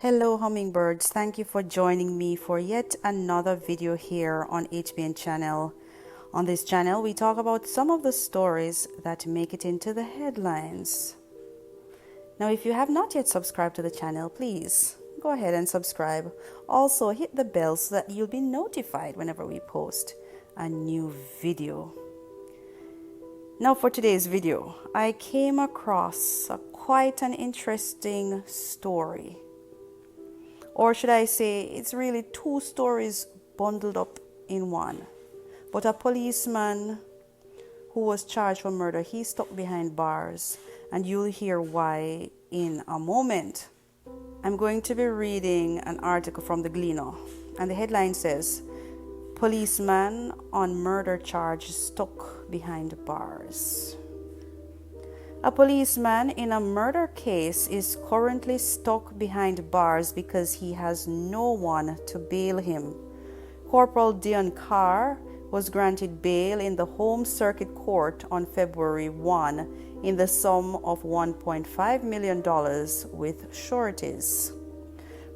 Hello hummingbirds, thank you for joining me for yet another video here on HBN channel. On this channel we talk about some of the stories that make it into the headlines. Now if you have not yet subscribed to the channel, please go ahead and subscribe. Also hit the bell so that you'll be notified whenever we post a new video. Now for today's video, I came across quite an interesting story. Or should I say, it's really two stories bundled up in one. But a policeman who was charged for murder, he's stuck behind bars, and you'll hear why in a moment. I'm going to be reading an article from the Gleaner, and the headline says, "Policeman on murder charge stuck behind bars." A policeman in a murder case is currently stuck behind bars because he has no one to bail him. Corporal Dion Carr was granted bail in the Home Circuit Court on February 1 in the sum of $1.5 million with sureties.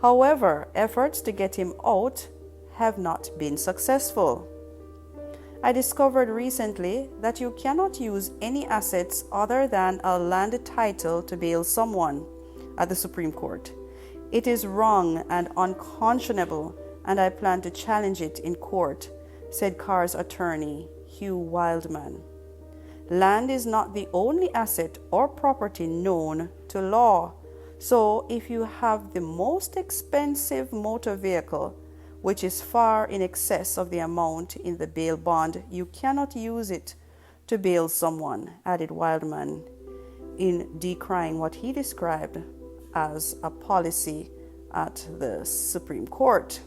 However, efforts to get him out have not been successful. I discovered recently that you cannot use any assets other than a land title to bail someone at the Supreme Court. It is wrong and unconscionable, and I plan to challenge it in court, said Carr's attorney, Hugh Wildman. Land is not the only asset or property known to law, so if you have the most expensive motor vehicle, which is far in excess of the amount in the bail bond, you cannot use it to bail someone, added Wildman, in decrying what he described as a policy at the Supreme Court.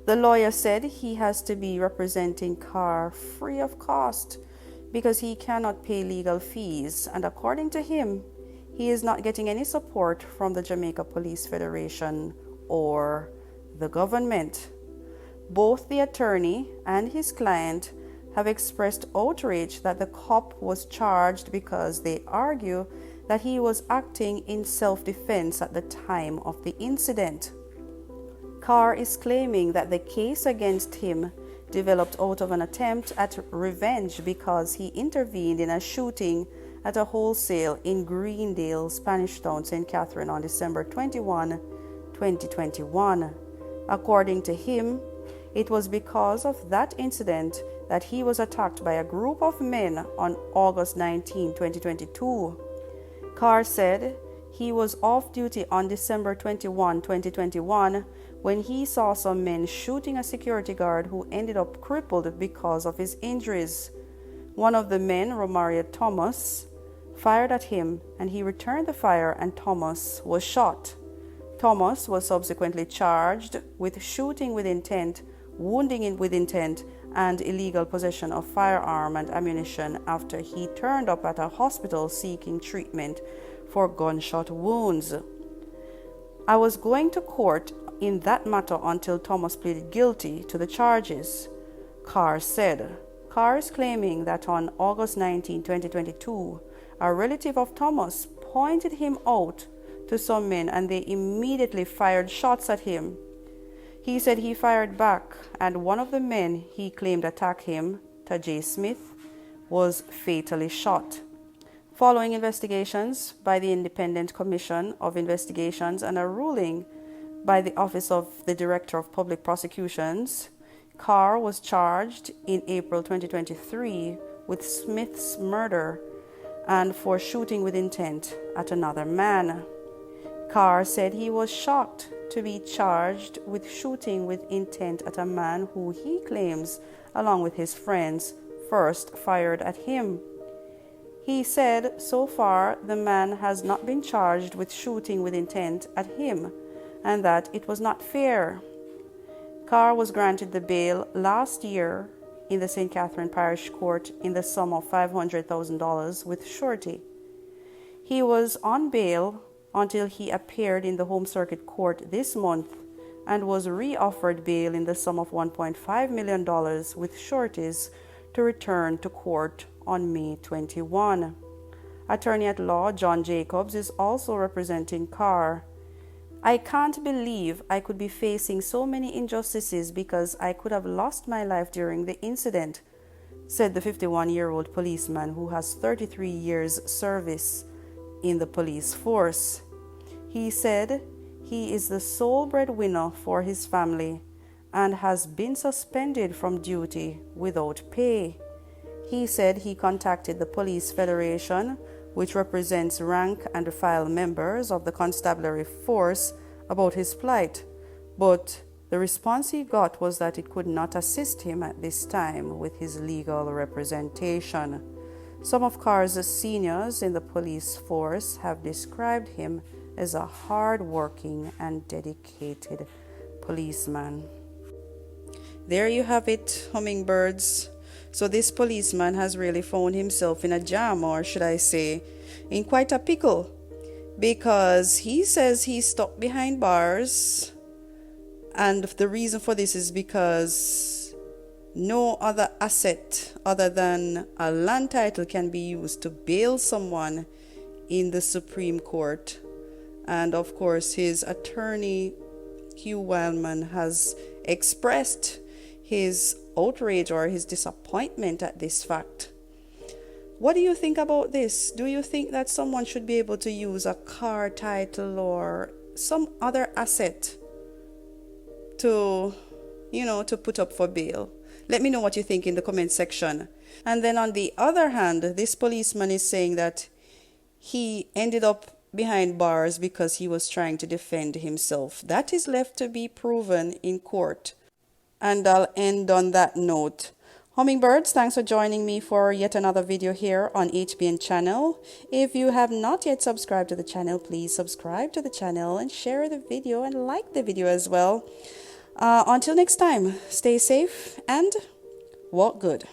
The lawyer said he has to be representing Carr free of cost because he cannot pay legal fees, and according to him, he is not getting any support from the Jamaica Police Federation or the government. Both the attorney and his client have expressed outrage that the cop was charged because they argue that he was acting in self-defense at the time of the incident. Carr is claiming that the case against him developed out of an attempt at revenge because he intervened in a shooting at a wholesale in Greendale, Spanish Town, St. Catherine on December 21, 2021. According to him, it was because of that incident that he was attacked by a group of men on August 19, 2022. Carr said he was off duty on December 21, 2021, when he saw some men shooting a security guard who ended up crippled because of his injuries. One of the men, Romario Thomas, fired at him, and he returned the fire, and Thomas was shot. Thomas was subsequently charged with shooting with intent, wounding with intent, and illegal possession of firearm and ammunition after he turned up at a hospital seeking treatment for gunshot wounds. I was going to court in that matter until Thomas pleaded guilty to the charges, Carr said. Carr is claiming that on August 19, 2022, a relative of Thomas pointed him out to some men and they immediately fired shots at him. He said he fired back, and one of the men he claimed attacked him, Tajay Smith, was fatally shot. Following investigations by the Independent Commission of Investigations and a ruling by the Office of the Director of Public Prosecutions, Carr was charged in April 2023 with Smith's murder and for shooting with intent at another man. Carr said he was shocked to be charged with shooting with intent at a man who he claims, along with his friends, first fired at him. He said so far the man has not been charged with shooting with intent at him and that it was not fair. Carr was granted the bail last year in the St. Catherine Parish Court in the sum of $500,000 with surety. He was on bail until he appeared in the Home Circuit Court this month and was re-offered bail in the sum of $1.5 million with sureties to return to court on May 21. Attorney at law John Jacobs is also representing Carr. I can't believe I could be facing so many injustices because I could have lost my life during the incident, said the 51-year-old policeman who has 33 years service in the police force. He said he is the sole breadwinner for his family and has been suspended from duty without pay. He said he contacted the Police Federation, which represents rank and file members of the constabulary force, about his plight, but the response he got was that it could not assist him at this time with his legal representation. Some of Carr's seniors in the police force have described him as a hard-working and dedicated policeman. There you have it, hummingbirds. So this policeman has really found himself in a jam, or should I say, in quite a pickle, because he says he's stuck behind bars, and the reason for this is because no other asset other than a land title can be used to bail someone in the Supreme Court. And of course, his attorney, Hugh Wildman, has expressed his outrage or his disappointment at this fact. What do you think about this? Do you think that someone should be able to use a car title or some other asset to put up for bail? Let me know what you think in the comment section. And then on the other hand, this policeman is saying that he ended up behind bars because he was trying to defend himself. That is left to be proven in court. And I'll end on that note. Hummingbirds, thanks for joining me for yet another video here on HBN channel. If you have not yet subscribed to the channel, please subscribe to the channel and share the video and like the video as well. Until next time, stay safe and walk good.